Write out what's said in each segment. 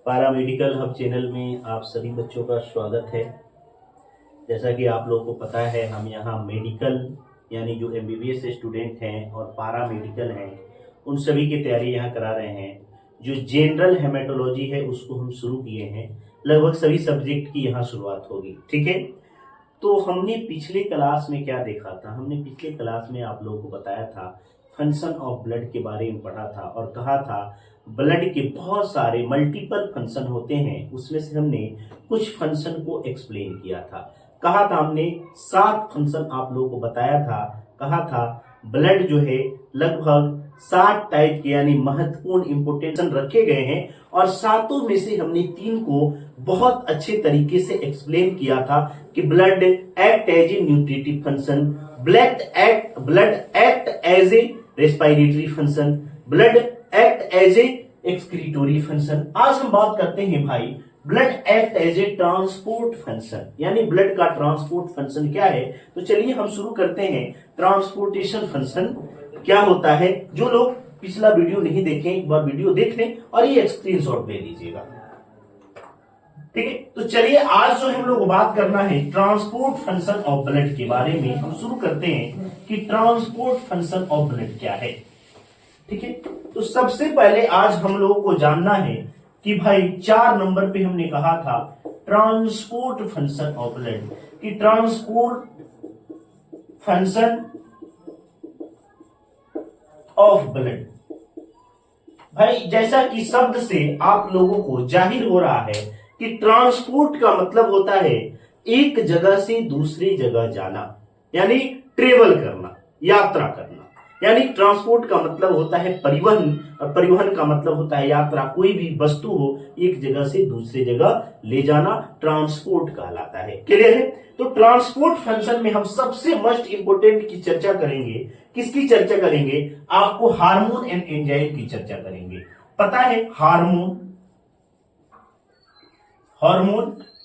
Paramedical hub channel में आप सभी बच्चों का स्वागत है। जैसा कि आप लोगों को पता है, हम यहाँ मेडिकल यानी जो एमबीबीएस स्टूडेंट हैं और पैरामेडिकल हैं उन सभी की तैयारी यहाँ करा रहे हैं। जो जनरल हेमेटोलॉजी है उसको हम शुरू किए हैं। लगभग सभी सब्जेक्ट की यहाँ शुरुआत होगी, ठीक है। तो हमने पिछले क्लास में क्या देखा था? हमने पिछले क्लास में आप लोगों को बताया था, फंक्शन ऑफ ब्लड के बारे में पढ़ा था और कहा था ब्लड के बहुत सारे मल्टीपल फंक्शन होते हैं। उसमें से हमने कुछ फंक्शन को एक्सप्लेन किया था। कहा था हमने 7 फंक्शन आप लोगों को बताया था। कहा था ब्लड जो है लगभग 7 टाइप के यानी महत्वपूर्ण इंपोर्टेंट रखे गए हैं और 7 में से हमने 3 को बहुत अच्छे तरीके से एक्सप्लेन किया था कि blood act as a nutritive function, blood act as a respiratory function, blood act as a excretory function. आज हम बात करते हैं भाई blood act as a transport function, यानी ब्लड का ट्रांसपोर्ट फंक्शन क्या है। तो चलिए हम शुरू करते हैं। ट्रांसपोर्टेशन फंक्शन क्या होता है? जो लोग पिछला वीडियो नहीं देखे एक बार वीडियो देख लें और ये स्क्रीनशॉट ले लीजिएगा, ठीक है। तो चलिए आज जो हम लोग बात करना है ट्रांसपोर्ट फंक्शन ऑफ ब्लड के बारे में। हम शुरू करते हैं कि ट्रांसपोर्ट फंक्शन ऑफ ब्लड क्या है, ठीक है। तो सबसे पहले आज हम लोगों को जानना है कि भाई 4 नंबर पे हमने कहा था ट्रांसपोर्ट फंक्शन ऑफ ब्लड, कि ट्रांसपोर्ट फंक्शन ऑफ ब्लड। भाई जैसा कि शब्द से आप लोगों को जाहिर हो रहा है कि ट्रांसपोर्ट का मतलब होता है एक जगह से दूसरी जगह जाना, यानी ट्रेवल करना, यात्रा करना। यानी ट्रांसपोर्ट का मतलब होता है परिवहन और परिवहन का मतलब होता है यात्रा। कोई भी वस्तु हो एक जगह से दूसरी जगह ले जाना ट्रांसपोर्ट कहलाता है। क्लियर है? तो ट्रांसपोर्ट फंक्शन में हम सबसे मोस्ट इंपोर्टेंट की चर्चा करेंगे। किसकी चर्चा करेंगे? आपको हार्मोन एंड एंजाइम की चर्चा करेंगे। पता है हार्मोन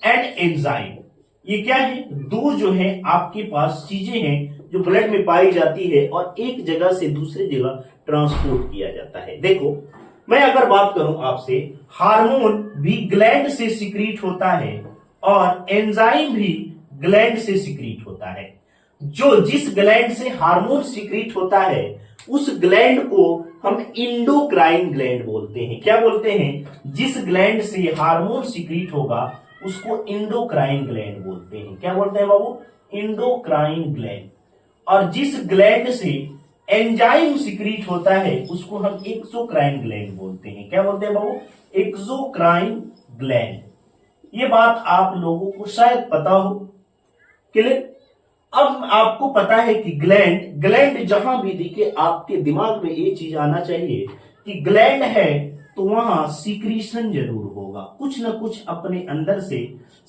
एंड एंजाइम ये क्या है? 2 जो है आपके पास चीजें हैं जो ब्लड में पाई जाती है और एक जगह से दूसरी जगह ट्रांसपोर्ट किया जाता है। देखो, मैं अगर बात करूं आपसे, हार्मोन भी ग्लैंड से सिक्रीट होता है और एंजाइम भी ग्लैंड से सिक्रीट होता है। जिस ग्लैंड से हार्मोन सिक्रीट होता है उस ग्लैंड को हम इंडोक्राइन ग्लैंड बोलते हैं। क्या बोलते हैं? जिस ग्लैंड से हार्मोन सिक्रीट होगा उसको इंडोक्राइन ग्लैंड बोलते हैं। क्या बोलते हैं बाबू? Endocrine gland. और जिस ग्लैंड से एंजाइम सिक्रीट होता है उसको हम एक्सोक्राइन ग्लैंड बोलते हैं। क्या बोलते हैं बाबू? Exocrine gland. ये बात आप लोगों को शायद पता हो। क्लियर? अब आपको पता है कि ग्लैंड जहां भी दिखे आपके दिमाग में ये चीज आना चाहिए कि ग्लैंड है तो वहां सिक्रीशन जरूर होगा, कुछ ना कुछ अपने अंदर से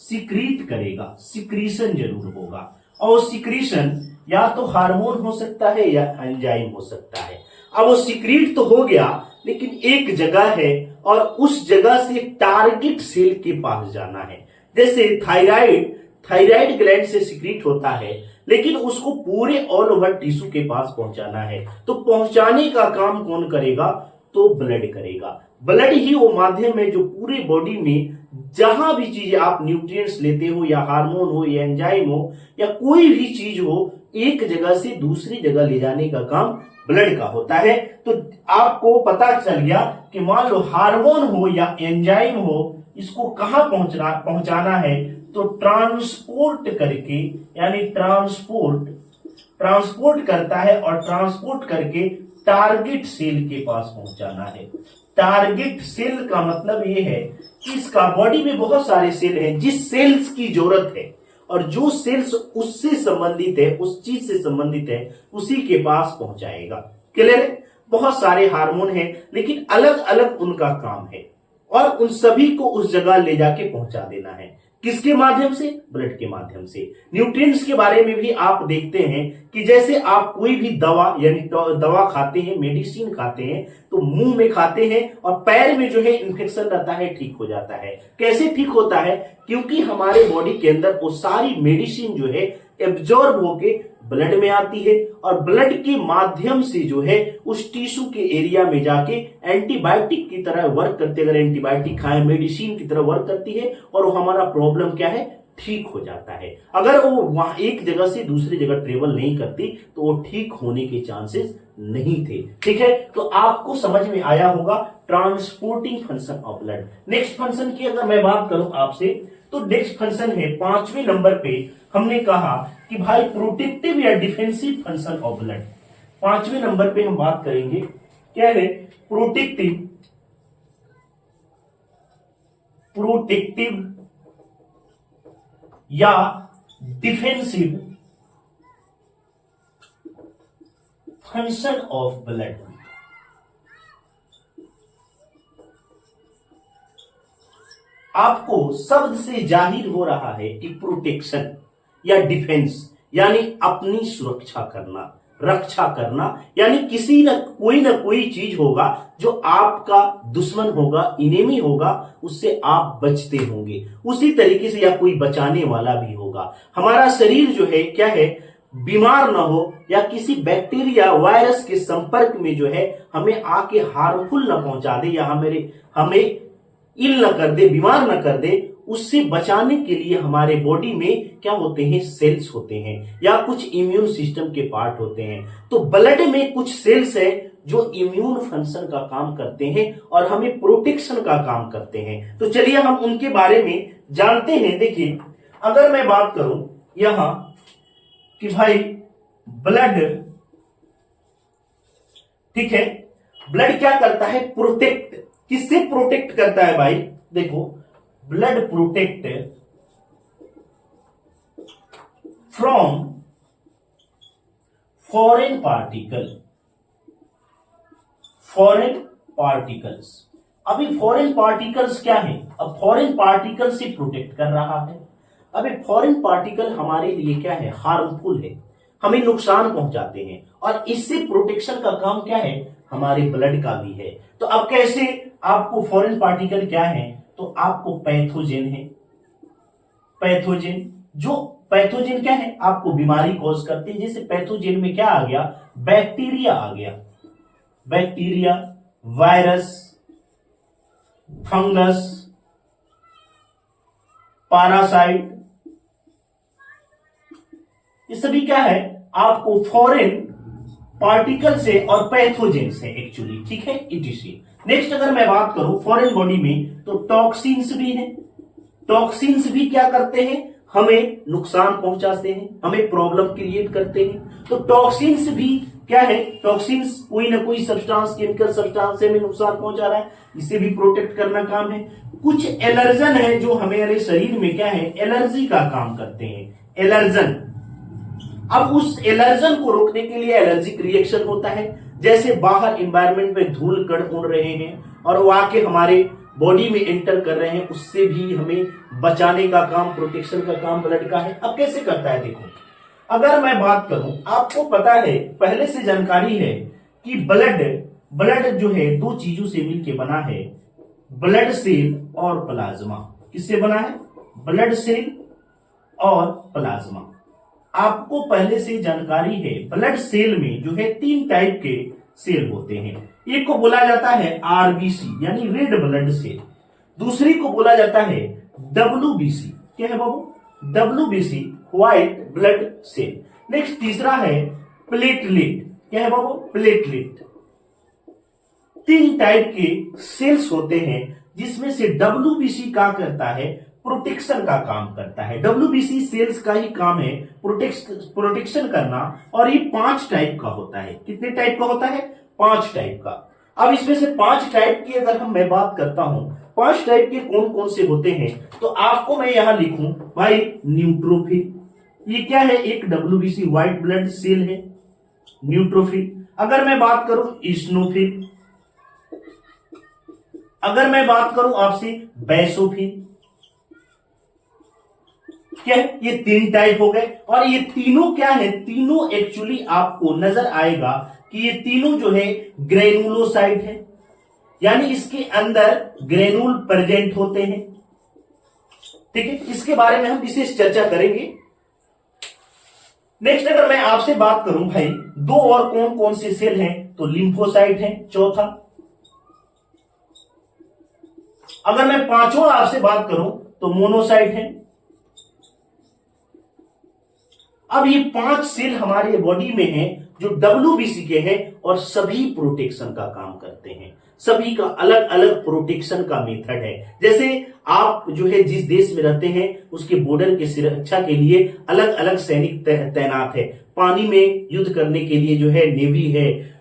सिक्रीट करेगा, सिक्रीशन जरूर होगा। और सिक्रीशन या तो हार्मोन हो सकता है या एंजाइम हो सकता है। अब वो सिक्रीट तो हो गया, लेकिन एक जगह है और उस जगह से टारगेट सेल के पास जाना है। जैसे थायराइड ग्लैंड से सिक्रीट होता है, लेकिन उसको पूरे ऑल ओवर टिश्यू के पास पहुंचाना है। तो पहुंचाने का काम कौन करेगा? तो ब्लड करेगा। ब्लड ही वो माध्यम है जो पूरे बॉडी में जहां भी चीज आप न्यूट्रिएंट्स लेते हो या हार्मोन हो या एंजाइम हो या कोई भी चीज हो एक जगह से दूसरी जगह ले जाने का काम ब्लड का होता है। तो आपको पता चल गया कि मान लो हार्मोन हो या एंजाइम हो, इसको कहां पहुंचाना है? तो ट्रांसपोर्ट करके, यानी ट्रांसपोर्ट करता है और ट्रांसपोर्ट करके टारगेट सेल के पास पहुंचाना है। टारगेट सेल का मतलब यह है कि इसका बॉडी में बहुत सारे सेल हैं, जिस सेल्स की जरूरत है और जो सेल्स उससे संबंधित है, उस चीज से संबंधित है, उसी के पास पहुंचाएगा। क्लियर है? बहुत सारे हार्मोन हैं, लेकिन अलग अलग उनका काम है और उन सभी को उस जगह ले जाके पहुंचा देना है। किसके माध्यम से? ब्लड के माध्यम से। न्यूट्रिएंट्स के बारे में भी आप देखते हैं कि जैसे आप कोई भी दवा यानी दवा खाते हैं, मेडिसिन खाते हैं, तो मुंह में खाते हैं और पैर में जो है इन्फेक्शन रहता है, ठीक हो जाता है। कैसे ठीक होता है? क्योंकि हमारे बॉडी के अंदर वो सारी मेडिसिन जो है एब्जॉर्ब होके ब्लड में आती है और ब्लड के माध्यम से जो है उस टिश्यू के एरिया में जाके एंटीबायोटिक की तरह वर्क करती है। अगर एंटीबायोटिक खाए मेडिसिन की तरह वर्क करती है और वो हमारा प्रॉब्लम क्या है, ठीक हो जाता है। अगर वो वहां एक जगह से दूसरी जगह ट्रेवल नहीं करती तो वो ठीक होने के चांसेस नहीं थे। ठीक है, तो आपको समझ में आया होगा transporting function of blood. Next function की अगर मैं बात करूं आपसे तो नेक्स्ट फंक्शन है 5वें नंबर पे हमने कहा कि भाई प्रोटेक्टिव या डिफेंसिव फंक्शन ऑफ ब्लड। 5वें नंबर पे हम बात करेंगे क्या है, प्रोटेक्टिव या डिफेंसिव फंक्शन ऑफ ब्लड। आपको शब्द से जाहिर हो रहा है कि प्रोटेक्शन या डिफेंस यानी अपनी सुरक्षा करना, रक्षा करना, यानी किसी न कोई चीज होगा जो आपका दुश्मन होगा, इनेमी होगा, उससे आप बचते होंगे। उसी तरीके से या कोई बचाने वाला भी होगा। हमारा शरीर जो है क्या है, बीमार ना हो या किसी बैक्टीरिया वायरस के संपर्क में जो है हमें आके हार्मफुल ना पहुंचा दे या हमें इल न कर दे, बीमार न कर दे, उससे बचाने के लिए हमारे बॉडी में क्या होते हैं, सेल्स होते हैं या कुछ इम्यून सिस्टम के पार्ट होते हैं। तो ब्लड में कुछ सेल्स है जो इम्यून फंक्शन का काम करते हैं और हमें प्रोटेक्शन का काम करते हैं। तो चलिए हम उनके बारे में जानते हैं। देखिए, अगर मैं बात करूं यहां कि भाई ब्लड, ठीक है, ब्लड क्या करता है, प्रोटेक्ट। किससे प्रोटेक्ट करता है भाई, देखो, blood protect from foreign particles. अभी फॉरेन पार्टिकल्स क्या है, अब फॉरेन पार्टिकल से प्रोटेक्ट कर रहा है। अभी फॉरेन पार्टिकल हमारे लिए क्या है, हार्मफुल है, हमें नुकसान पहुंचाते हैं और इससे प्रोटेक्शन का काम क्या है, हमारे ब्लड का भी है। तो अब कैसे आपको फॉरेन पार्टिकल क्या है, तो आपको पैथोजेन है, पैथोजेन क्या है, आपको बीमारी कॉज करते हैं। जैसे पैथोजेन में क्या आ गया, बैक्टीरिया आ गया, बैक्टीरिया, वायरस, फंगस, पैरासाइट, ये सभी क्या है, आपको फॉरेन पार्टिकल से और पैथोजेन से एक्चुअली, ठीक है, इटीसी। नेक्स्ट अगर मैं बात करूं फॉरेन बॉडी में तो टॉक्सिन्स भी हैं। टॉक्सिन्स भी क्या करते हैं, हमें नुकसान पहुंचाते हैं, हमें प्रॉब्लम क्रिएट करते हैं। तो टॉक्सिन्स भी क्या है, टॉक्सिन्स कोई ना कोई सब्सटेंस, केमिकल सब्सटेंस से हमें नुकसान पहुंचा रहा है, इसे भी प्रोटेक्ट करना काम है। कुछ एलर्जन है जो हमारे शरीर में क्या है, एलर्जी का काम करते हैं, एलर्जन। अब उस एलर्जन को रोकने के लिए एलर्जिक रिएक्शन होता है। जैसे बाहर एनवायरनमेंट में धूल कण उड़ रहे हैं और वो आके हमारे बॉडी में एंटर कर रहे हैं, उससे भी हमें बचाने का काम, प्रोटेक्शन का काम ब्लड का है। अब कैसे करता है, देखो, अगर मैं बात करूं, आपको पता है, पहले से जानकारी है कि ब्लड जो है दो चीजों से मिलकर बना है, ब्लड सेल और प्लाज्मा। किससे बना है, ब्लड सेल और प्लाज्मा। आपको पहले से जानकारी है, ब्लड सेल में जो है 3 टाइप के सेल होते हैं। एक को बोला जाता है आरबीसी यानी रेड ब्लड सेल, दूसरी को बोला जाता है डब्ल्यूबीसी, क्या है बाबू, WBC white blood cell. Next तीसरा है प्लेटलेट, क्या है बाबू, प्लेटलेट। 3 टाइप के सेल्स होते हैं जिसमें से डब्ल्यूबीसी क्या करता है, प्रोटेक्शन का काम करता है। डब्ल्यूबीसी सेल्स का ही काम है प्रोटेक्शन करना और ये 5 टाइप का होता है। कितने टाइप का होता है, 5 टाइप का। अब इसमें से 5 टाइप की अगर मैं बात करता हूं, 5 टाइप के कौन कौन से होते हैं, तो आपको मैं यहां लिखूं भाई, न्यूट्रोफिल, ये क्या है, एक डब्ल्यूबीसी व्हाइट ब्लड सेल है, न्यूट्रोफिल। अगर मैं बात करूं इस्नोफिल, अगर मैं बात करूं आपसे बेसोफिल, क्या है, ये 3 टाइप हो गए। और ये तीनों क्या है, तीनों एक्चुअली आपको नजर आएगा कि ये तीनों जो है ग्रेनुलोसाइट है, यानी इसके अंदर ग्रेनुल प्रेजेंट होते हैं। ठीक है, इसके बारे में हम विशेष चर्चा करेंगे। नेक्स्ट अगर मैं आपसे बात करूं भाई, दो और कौन कौन से सेल हैं, तो लिम्फोसाइट है चौथा। अगर मैं पांचवा आपसे बात करूं तो मोनोसाइट है। अब ये 5 सेल हमारे बॉडी में हैं जो WBC के हैं और सभी प्रोटेक्शन का काम करते हैं। सभी का अलग अलग प्रोटेक्शन का मेथड है। जैसे आप जो है जिस देश में रहते हैं उसके बॉर्डर की सुरक्षा के लिए अलग अलग सैनिक तैनात है। पानी में युद्ध करने के लिए जो है नेवी है,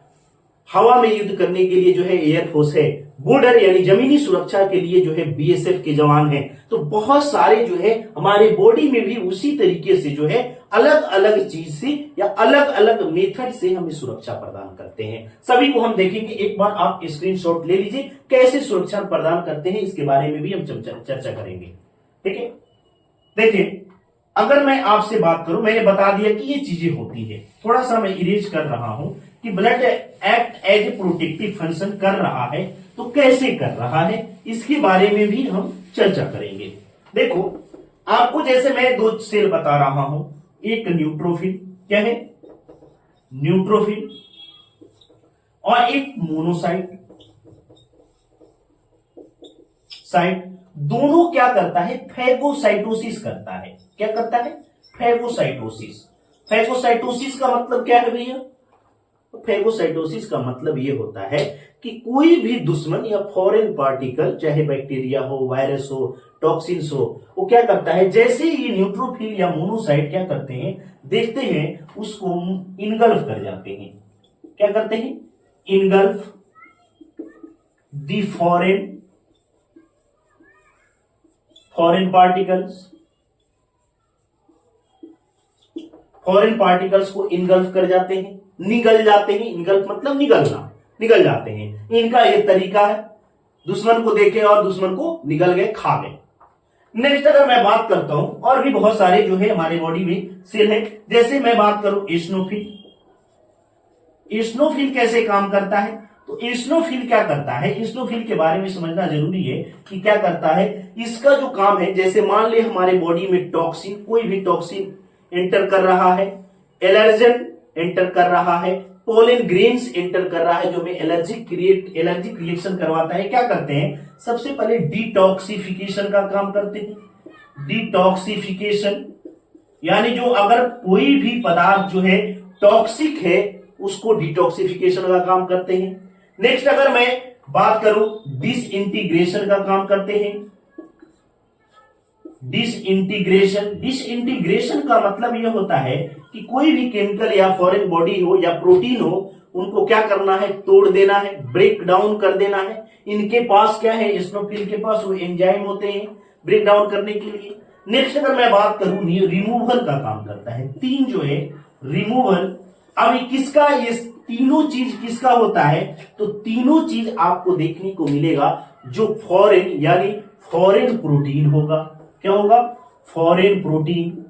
हवा में युद्ध करने के लिए जो है एयरफोर्स है, बॉर्डर यानी जमीनी सुरक्षा के लिए जो है BSF के जवान हैं। तो बहुत सारे जो है हमारे बॉडी में भी उसी तरीके से जो है अलग अलग चीज से या अलग अलग मेथड से हमें सुरक्षा प्रदान करते हैं। सभी को हम देखेंगे, एक बार आप स्क्रीनशॉट ले लीजिए कैसे सुरक्षा प्रदान करते हैं, इसके बारे में भी हम चर्चा करेंगे। ठीक है, देखिए अगर मैं आपसे बात करूं, मैंने बता दिया कि ये चीजें होती है, थोड़ा सा मैं इरेज कर रहा हूं कि blood act as a protective function कर रहा है, तो कैसे कर रहा है इसके बारे में भी हम चर्चा करेंगे। देखो आपको जैसे मैं 2 सेल बता रहा हूं, एक न्यूट्रोफिल, क्या है न्यूट्रोफिल, और एक मोनोसाइट साइट। दोनों क्या करता है, फैगोसाइटोसिस करता है। क्या करता है, फैगोसाइटोसिस। फैगोसाइटोसिस का मतलब क्या है भैया, फैगोसाइटोसिस का मतलब यह होता है कि कोई भी दुश्मन या फॉरेन पार्टिकल, चाहे बैक्टीरिया हो, वायरस हो, टॉक्सिन्स हो, वो क्या करता है, जैसे ये न्यूट्रोफिल या मोनोसाइट क्या करते हैं, देखते हैं उसको इनगल्फ कर जाते हैं। क्या करते हैं, इनगल्फ दी फॉरेन पार्टिकल्स को इनगल्फ कर जाते हैं, निगल जाते हैं। इनगल्फ मतलब निगलना, निगल जाते हैं। इनका ये तरीका है, दुश्मन को देखे और दुश्मन को निगल गए, खा गए। नेक्स्ट अगर मैं बात करता हूं, और भी बहुत सारे जो है हमारे बॉडी में सेल है, जैसे मैं बात करूं एस्नोफिल। एस्नोफिल कैसे काम करता है, तो एस्नोफिल क्या करता है, एस्नोफिल के बारे में समझना जरूरी है कि क्या करता है। इसका जो काम है, जैसे मान ले हमारे बॉडी में टॉक्सिन, कोई भी टॉक्सिन एंटर कर रहा है, एलर्जन एंटर कर रहा है, पोलन ग्रेन्स एंटर कर रहा है जो हमें एलर्जिक रिएक्शन करवाता है, क्या करते हैं, सबसे पहले डिटॉक्सिफिकेशन का काम करते हैं। डिटॉक्सिफिकेशन यानी जो अगर कोई भी पदार्थ जो है टॉक्सिक है उसको डिटॉक्सिफिकेशन का काम करते हैं। नेक्स्ट अगर मैं बात करूं, डिसइंटीग्रेशन का काम करते हैं। डिसइंटीग्रेशन का मतलब यह होता है कि कोई भी केमिकल या फॉरेन बॉडी हो या प्रोटीन हो, उनको क्या करना है, तोड़ देना है, ब्रेक डाउन कर देना है। इनके पास क्या है, एस्नोफिल के पास वो एंजाइम होते हैं ब्रेक डाउन करने के लिए। नेक्स्ट अगर मैं बात करूं, रिमूवल का काम करता है। 3 जो है रिमूवल। अब किसका, ये तीनों चीज किसका होता है, तो तीनों चीज आपको देखने को मिलेगा जो फॉरेन यानी फॉरेन प्रोटीन होगा। क्या होगा, फॉरेन प्रोटीन।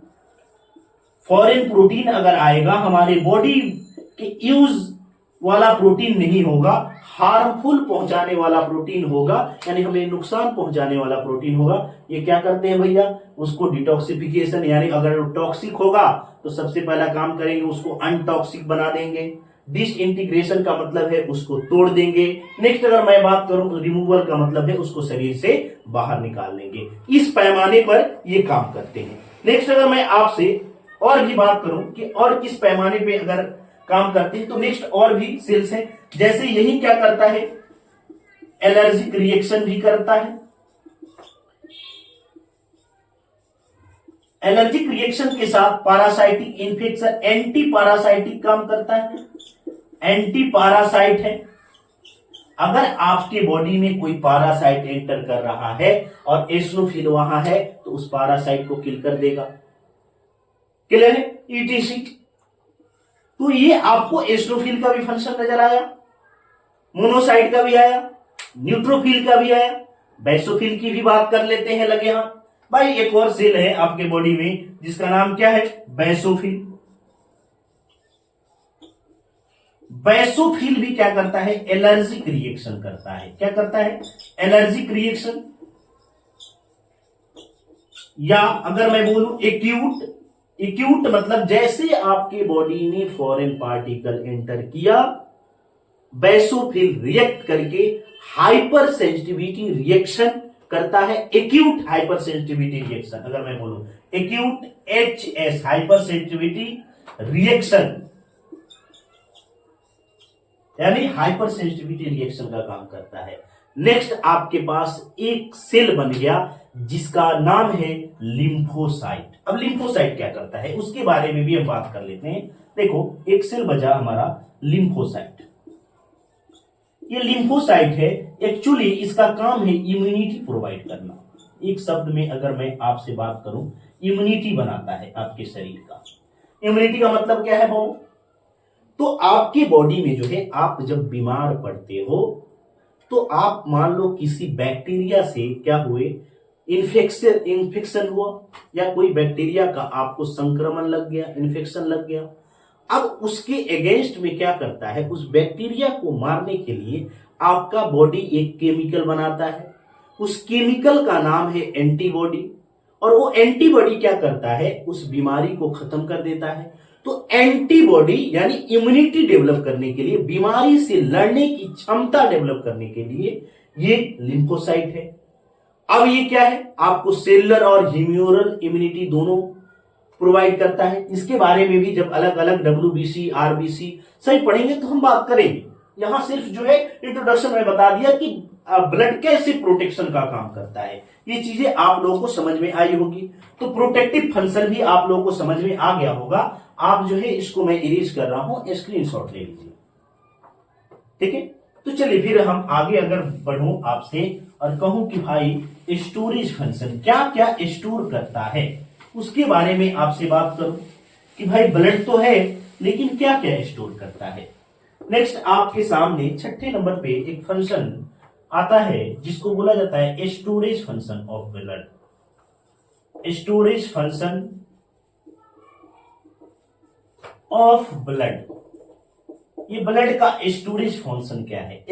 फॉरेन प्रोटीन अगर आएगा, हमारे बॉडी के यूज वाला प्रोटीन नहीं होगा, हार्मफुल पहुंचाने वाला प्रोटीन होगा, यानी हमें नुकसान पहुंचाने वाला प्रोटीन होगा। ये क्या करते हैं भैया, उसको डिटॉक्सिफिकेशन, यानी अगर टॉक्सिक होगा तो सबसे पहला काम करेंगे उसको अनटॉक्सिक बना देंगे। डिसइंटीग्रेशन का मतलब है उसको तोड़ देंगे। नेक्स्ट अगर मैं बात करूं तो रिमूवल का मतलब है उसको शरीर से बाहर निकाल देंगे। इस पैमाने पर ये काम करते हैं। नेक्स्ट अगर मैं आपसे और भी बात करूं कि और किस पैमाने पे अगर काम करते हैं, तो नेक्स्ट और भी सेल्स हैं, जैसे यही क्या करता है, एलर्जिक रिएक्शन भी करता है। एलर्जिक रिएक्शन के साथ पैरासाइटिक इन्फेक्शन, एंटी पैरासाइटिक काम करता है। एंटी पैरासाइट है, अगर आपके बॉडी में कोई पैरासाइट एंटर कर रहा है और एस्नोफिल वहां है तो उस पैरासाइट को किल कर देगा। क्लियर है, ईटीसी। तो ये आपको एस्नोफिल का भी फंक्शन नजर आया, मोनोसाइट का भी आया, न्यूट्रोफिल का भी आया, बेसोफिल की भी बात कर लेते हैं लगे हाथ। भाई एक और सेल है आपके बॉडी में जिसका नाम क्या है, बेसोफिल। बेसोफिल भी क्या करता है, एलर्जिक रिएक्शन करता है। क्या करता है, एलर्जिक रिएक्शन। या अगर मैं बोलूं एक्यूट एक्यूट मतलब जैसे आपके बॉडी ने फॉरेन पार्टिकल एंटर किया, बेसोफिल रिएक्ट करके हाइपर सेंसिटिविटी रिएक्शन करता है। एक्यूट हाइपर सेंसिटिविटी रिएक्शन, अगर मैं बोलूं acute HS hyper sensitivity reaction, यानी हाइपर सेंसिटिविटी रिएक्शन का काम करता है। नेक्स्ट आपके पास एक सेल बन गया जिसका नाम है लिम्फोसाइट। अब लिम्फोसाइट क्या करता है उसके बारे में भी हम बात कर लेते हैं। देखो एक सेल बचा हमारा लिम्फोसाइट। ये लिम्फोसाइट है, एक्चुअली इसका काम है इम्यूनिटी प्रोवाइड करना। एक शब्द में अगर मैं आपसे बात करूं, इम्यूनिटी बनाता है आपके शरीर का। इम्यूनिटी का मतलब क्या है बाबू? तो आपके बॉडी में जो है, आप जब बीमार पड़ते हो तो आप मान लो किसी बैक्टीरिया से क्या हुए, इन्फेक्शन हुआ, या कोई बैक्टीरिया का आपको संक्रमण लग गया, इन्फेक्शन लग गया। अब उसके अगेंस्ट में क्या करता है, उस बैक्टीरिया को मारने के लिए आपका बॉडी एक केमिकल बनाता है। उस केमिकल का नाम है एंटीबॉडी, और वो एंटीबॉडी क्या करता है, उस बीमारी को खत्म कर देता है। तो एंटीबॉडी यानी इम्यूनिटी डेवलप करने के लिए, बीमारी से लड़ने की क्षमता डेवलप करने के लिए ये लिम्फोसाइट है। अब ये क्या है, आपको सेलुलर और ह्यूमरल इम्यूनिटी दोनों प्रोवाइड करता है। इसके बारे में भी जब अलग अलग WBC RBC सही पढ़ेंगे तो हम बात करेंगे। यहां सिर्फ जो है इंट्रोडक्शन में बता दिया कि ब्लड कैसे प्रोटेक्शन का काम करता है। ये चीजें आप लोगों को समझ में आई होगी। तो प्रोटेक्टिव फंक्शन भी आप लोगों को समझ में आ गया होगा। आप जो है इसको मैं इरेज कर रहा हूं, स्क्रीनशॉट ले लीजिए, ठीक है। तो चलिए फिर हम आगे अगर बढ़ूं आपसे और कहूं कि भाई स्टोरेज फंक्शन क्या क्या स्टोर करता है, उसके बारे में आपसे बात करूं कि भाई ब्लड तो है लेकिन क्या क्या स्टोर करता है। नेक्स्ट आपके सामने छठे नंबर पे एक फंक्शन आता है जिसको बोला जाता है storage function of blood. Storage function of blood, ये ब्लड का स्टोरेज फंक्शन क्या है।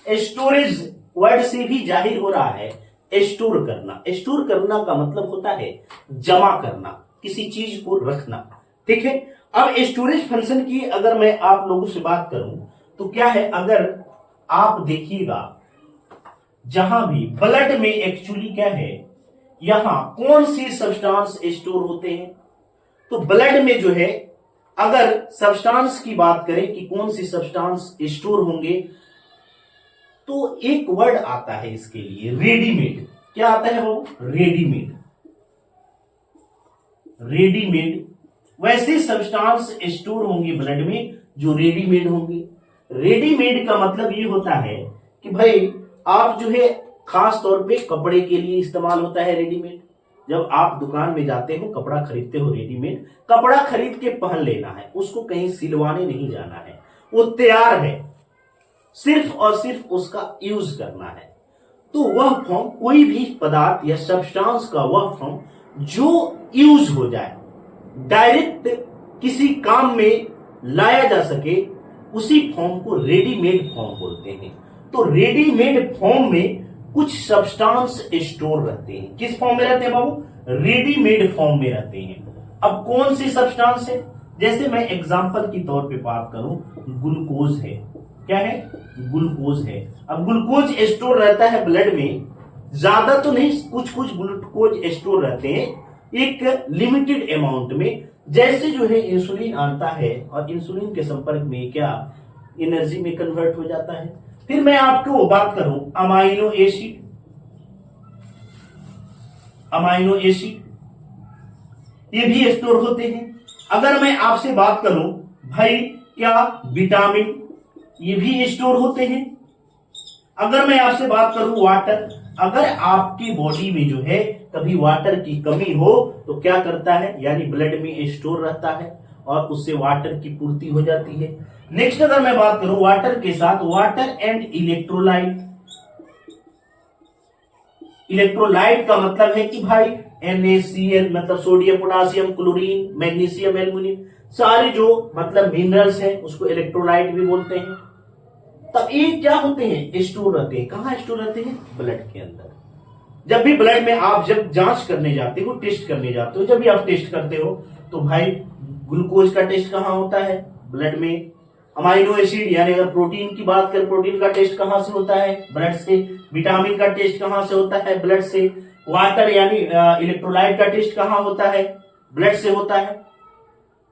स्टोरेज वर्ड से भी जाहिर हो रहा है स्टोर करना। स्टोर करना का मतलब होता है जमा करना, किसी चीज को रखना, ठीक है। अब स्टोरेज फंक्शन की अगर मैं आप लोगों से बात करूं तो क्या है, अगर आप देखिएगा जहां भी ब्लड में एक्चुअली क्या है, यहां कौन सी सब्सटेंस स्टोर होते हैं। तो ब्लड में जो है अगर सब्सटेंस की बात करें कि कौन सी सब्सटेंस स्टोर होंगे, तो एक वर्ड आता है इसके लिए, रेडीमेड। क्या आता है वो? रेडीमेड। रेडीमेड वैसे सब्सटेंस स्टोर होंगे ब्लड में जो रेडीमेड होंगे। रेडीमेड का मतलब ये होता है कि भाई आप जो है खास तौर पे कपड़े के लिए इस्तेमाल होता है रेडीमेड। जब आप दुकान में जाते हो कपड़ा खरीदते हो, रेडीमेड कपड़ा खरीद के पहन लेना है, उसको कहीं सिलवाने नहीं जाना है, वो तैयार है, सिर्फ और सिर्फ उसका यूज करना है। तो वह फॉर्म, कोई भी पदार्थ या सब्सटेंस का वह फॉर्म जो यूज हो जाए, डायरेक्ट किसी काम में लाया जा सके, उसी फॉर्म को रेडीमेड फॉर्म बोलते हैं। तो रेडीमेड फॉर्म में कुछ सब्सटेंस स्टोर रहते हैं। किस फॉर्म में रहते हैं बाबू? रेडीमेड फॉर्म में रहते हैं। अब कौन सी सब्सटेंस है, जैसे मैं एग्जांपल की तौर पे बात करूं, ग्लूकोज है। क्या है? ग्लूकोज है। अब ग्लूकोज स्टोर रहता है ब्लड में, ज्यादा तो नहीं, कुछ कुछ ग्लूकोज स्टोर रहते हैं एक लिमिटेड अमाउंट में। जैसे जो है इंसुलिन आता है और इंसुलिन के संपर्क में क्या एनर्जी में कन्वर्ट हो जाता है। फिर मैं आपको बात करूं अमाइनो एसिड। अमाइनो एसिड ये भी स्टोर होते हैं। अगर मैं आपसे बात करूं भाई क्या विटामिन, ये भी स्टोर होते हैं। अगर मैं आपसे बात करूं वाटर, अगर आपकी बॉडी में जो है कभी वाटर की कमी हो तो क्या करता है, यानी ब्लड में स्टोर रहता है और उससे वाटर की पूर्ति हो जाती है। नेक्स्ट अगर मैं बात करूं वाटर के साथ, वाटर एंड इलेक्ट्रोलाइट। इलेक्ट्रोलाइट का मतलब है कि भाई NaCl मतलब sodium, potassium, chlorine, magnesium, aluminium, सारे जो मतलब मिनरल्स हैं उसको इलेक्ट्रोलाइट भी बोलते हैं। तब ये क्या होते हैं? स्टोर रहते हैं। कहां स्टोर रहते हैं? ब्लड के अंदर। जब भी ब्लड में आप जब जांच करने जाते हो, टेस्ट करने जाते हो, जब भी आप टेस्ट करते हो तो भाई ग्लूकोज का टेस्ट कहाँ होता है? ब्लड में। अमाइनो एसिड यानी अगर प्रोटीन की बात करें, प्रोटीन का टेस्ट कहां से होता है? ब्लड से। विटामिन का टेस्ट कहां से होता है? ब्लड से। वाटर यानी इलेक्ट्रोलाइट का टेस्ट कहां होता है? ब्लड से होता है।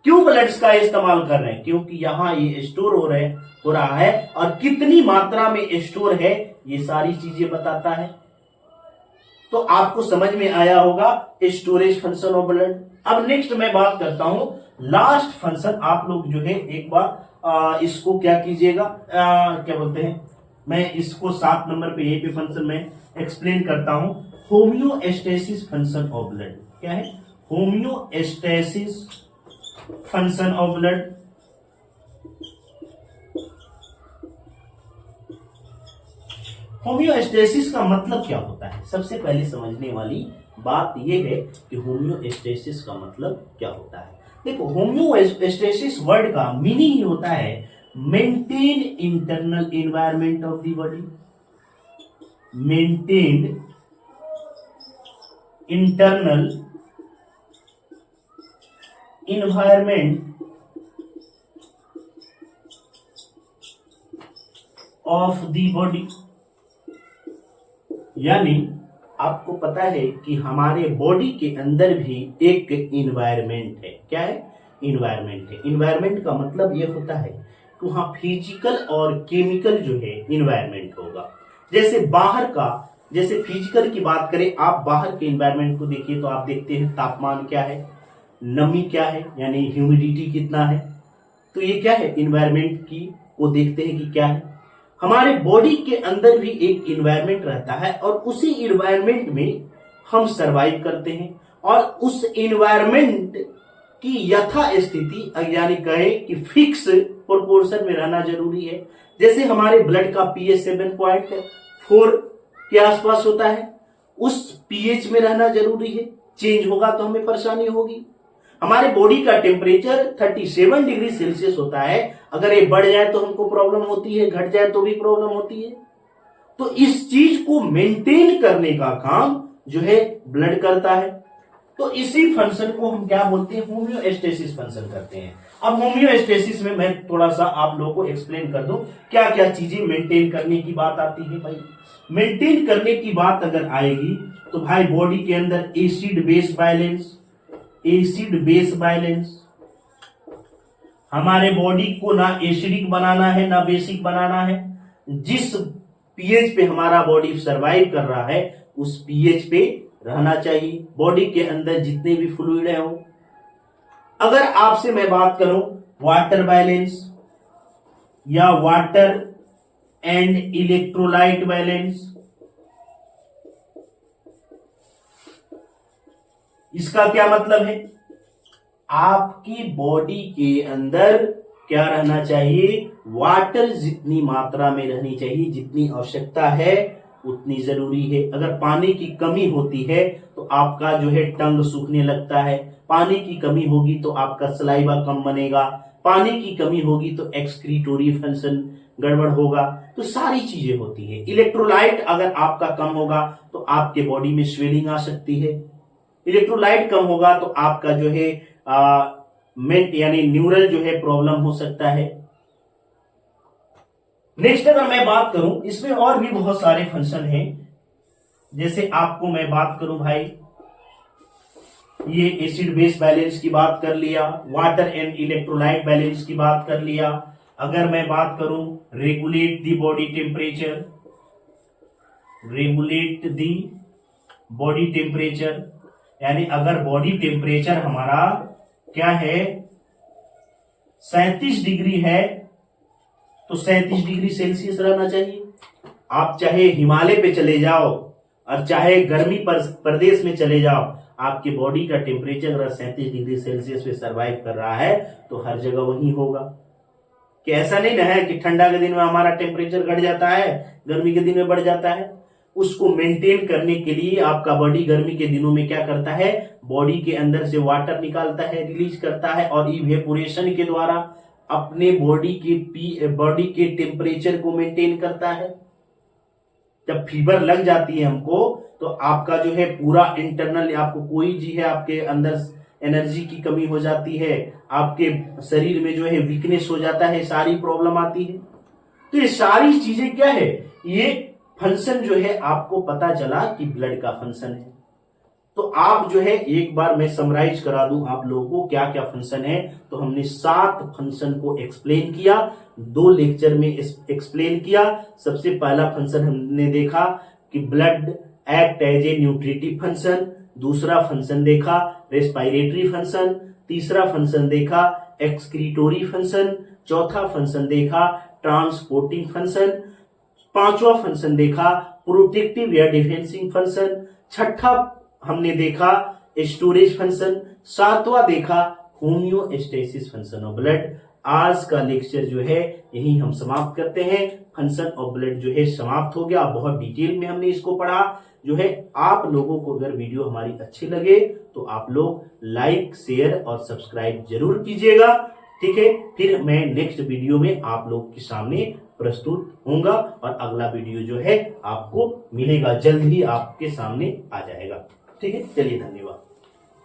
क्यों ब्लड्स का इस्तेमाल कर रहे हैं? क्योंकि यहां ये स्टोर हो रहा है, और कितनी मात्रा में स्टोर है ये सारी चीजें बताता है। तो आपको समझ में आया होगा स्टोरेज फंक्शन ऑफ ब्लड। अब नेक्स्ट मैं बात करता हूं लास्ट फंक्शन। आप लोग जो है एक बार इसको क्या कीजिएगा, क्या बोलते हैं, मैं इसको 7 नंबर पे ये पे फंक्शन में एक्सप्लेन करता हूं। Homeostasis function of blood. क्या है? Homeostasis function of blood. Homeostasis का मतलब क्या होता है? सबसे पहले समझने वाली बात यह है कि होम्योस्टेसिस का मतलब क्या होता है। देखो, होम्योस्टेसिस वर्ड का मीनिंग ही होता है maintain internal environment of the body. Maintain internal environment of the body. यानी आपको पता है कि हमारे बॉडी के अंदर भी एक इन्वायरमेंट है। क्या है? इन्वायरमेंट है। इन्वायरमेंट का मतलब यह होता है कि वहां फिजिकल और केमिकल जो है इन्वायरमेंट होगा। जैसे बाहर का, जैसे फिजिकल की बात करें, आप बाहर के इन्वायरमेंट को देखिए तो आप देखते हैं तापमान क्या है, नमी क्या है, यानी ह्यूमिडिटी कितना है। तो ये क्या है? इन्वायरमेंट की को देखते हैं कि क्या है। हमारे बॉडी के अंदर भी एक इन्वायरमेंट रहता है, और उसी इन्वायरमेंट में हम सरवाइव करते हैं, और उस इन्वायरमेंट की यथा स्थिति यानी कहे कि फिक्स प्रोपोर्शन में रहना जरूरी है। जैसे हमारे ब्लड का पीएच 7.4 के आसपास होता है, उस पीएच में रहना जरूरी है। चेंज होगा तो हमें परेशानी होगी। हमारे बॉडी का टेम्परेचर 37 डिग्री सेल्सियस होता है, अगर ये बढ़ जाए तो हमको प्रॉब्लम होती है, घट जाए तो भी प्रॉब्लम होती है। तो इस चीज को मेंटेन करने का काम जो है ब्लड करता है। तो इसी फंक्शन को हम क्या बोलते हैं? होम्योस्टेसिस फंक्शन करते हैं। अब होम्योस्टेसिस में मैं थोड़ा सा आप लोगों को एक्सप्लेन कर दूं क्या क्या चीजें मेंटेन करने की बात आती है। भाई मेंटेन करने की बात अगर आएगी तो भाई बॉडी के अंदर acid base balance, acid base balance. हमारे बॉडी को ना एसिडिक बनाना है ना बेसिक बनाना है। जिस पीएच पे हमारा बॉडी सरवाइव कर रहा है उस पीएच पे रहना चाहिए। बॉडी के अंदर जितने भी फ्लूइड है वो, अगर आपसे मैं बात करूं वाटर बैलेंस या वाटर एंड इलेक्ट्रोलाइट बैलेंस, इसका क्या मतलब है? आपकी बॉडी के अंदर क्या रहना चाहिए? वाटर जितनी मात्रा में रहनी चाहिए, जितनी आवश्यकता है उतनी जरूरी है। अगर पानी की कमी होती है तो आपका जो है टंग सूखने लगता है, पानी की कमी होगी तो आपका सलाइवा कम बनेगा, पानी की कमी होगी तो एक्सक्रीटोरी फंक्शन गड़बड़ होगा। तो सारी चीजें होती है। इलेक्ट्रोलाइट अगर आपका कम होगा तो आपके बॉडी में स्वेलिंग आ सकती है। इलेक्ट्रोलाइट कम होगा तो आपका जो है मेंट यानी न्यूरल जो है प्रॉब्लम हो सकता है। नेक्स्ट अगर मैं बात करूं, इसमें और भी बहुत सारे फंक्शन हैं। जैसे आपको मैं बात करूं भाई, ये एसिड बेस बैलेंस की बात कर लिया, वाटर एंड इलेक्ट्रोलाइट बैलेंस की बात कर लिया। अगर मैं बात करूं regulate the body temperature, regulate the body temperature, यानी अगर बॉडी टेम्परेचर हमारा क्या है 37 डिग्री है तो 37 डिग्री सेल्सियस रहना चाहिए। आप चाहे हिमालय पे चले जाओ और चाहे गर्मी प्रदेश में चले जाओ, आपके बॉडी का टेम्परेचर अगर 37 डिग्री सेल्सियस पे सरवाइव कर रहा है तो हर जगह वही होगा। कि ऐसा नहीं ना है कि ठंडा के दिन में हमारा टेम्परेचर घट जाता है, गर्मी के दिन में बढ़ जाता है। उसको मेंटेन करने के लिए आपका बॉडी गर्मी के दिनों में क्या करता है? बॉडी के अंदर से वाटर निकालता है, रिलीज करता है, और इवेपोरेशन के द्वारा अपने बॉडी के टेम्परेचर को मेंटेन करता है। जब फीवर लग जाती है हमको तो आपका जो है पूरा इंटरनल, आपको कोई जी है आपके अंदर एनर्जी की कमी हो जाती है, आपके शरीर में जो है वीकनेस हो जाता है, सारी प्रॉब्लम आती है। तो ये सारी चीजें क्या है, ये फंक्शन जो है आपको पता चला कि ब्लड का फंक्शन है। तो आप जो है एक बार मैं समराइज करा दूं आप लोगों को क्या क्या फंक्शन है। तो हमने 7 फंक्शन को एक्सप्लेन किया, 2 लेक्चर में एक्सप्लेन किया। सबसे पहला फंक्शन हमने देखा कि blood act as a nutritive function, दूसरा फंक्शन देखा रेस्पिरेटरी फंक्शन, तीसरा फंक्शन देखा एक्सक्रीटोरी फंक्शन, चौथा फंक्शन देखा ट्रांसपोर्टिंग फंक्शन, पांचवा फंक्शन देखा प्रोटेक्टिव या डिफेंसिंग फंक्शन, छठा हमने देखा स्टोरेज फंक्शन, सातवां देखा होम्योस्टेसिस फंक्शन ऑफ ब्लड। आज का लेक्चर जो है यही हम समाप्त करते हैं। फंक्शन ऑफ ब्लड जो है समाप्त हो गया। बहुत डिटेल में हमने इसको पढ़ा। जो है आप लोगों को अगर वीडियो हमारी अच्छी लगे तो आप लोग लाइक, शेयर और सब्सक्राइब जरूर कीजिएगा। ठीक है, फिर मैं नेक्स्ट वीडियो में आप लोग के सामने प्रस्तुत होऊंगा और अगला वीडियो जो है आपको मिलेगा, जल्द ही आपके सामने आ जाएगा। ठीक है, चलिए धन्यवाद।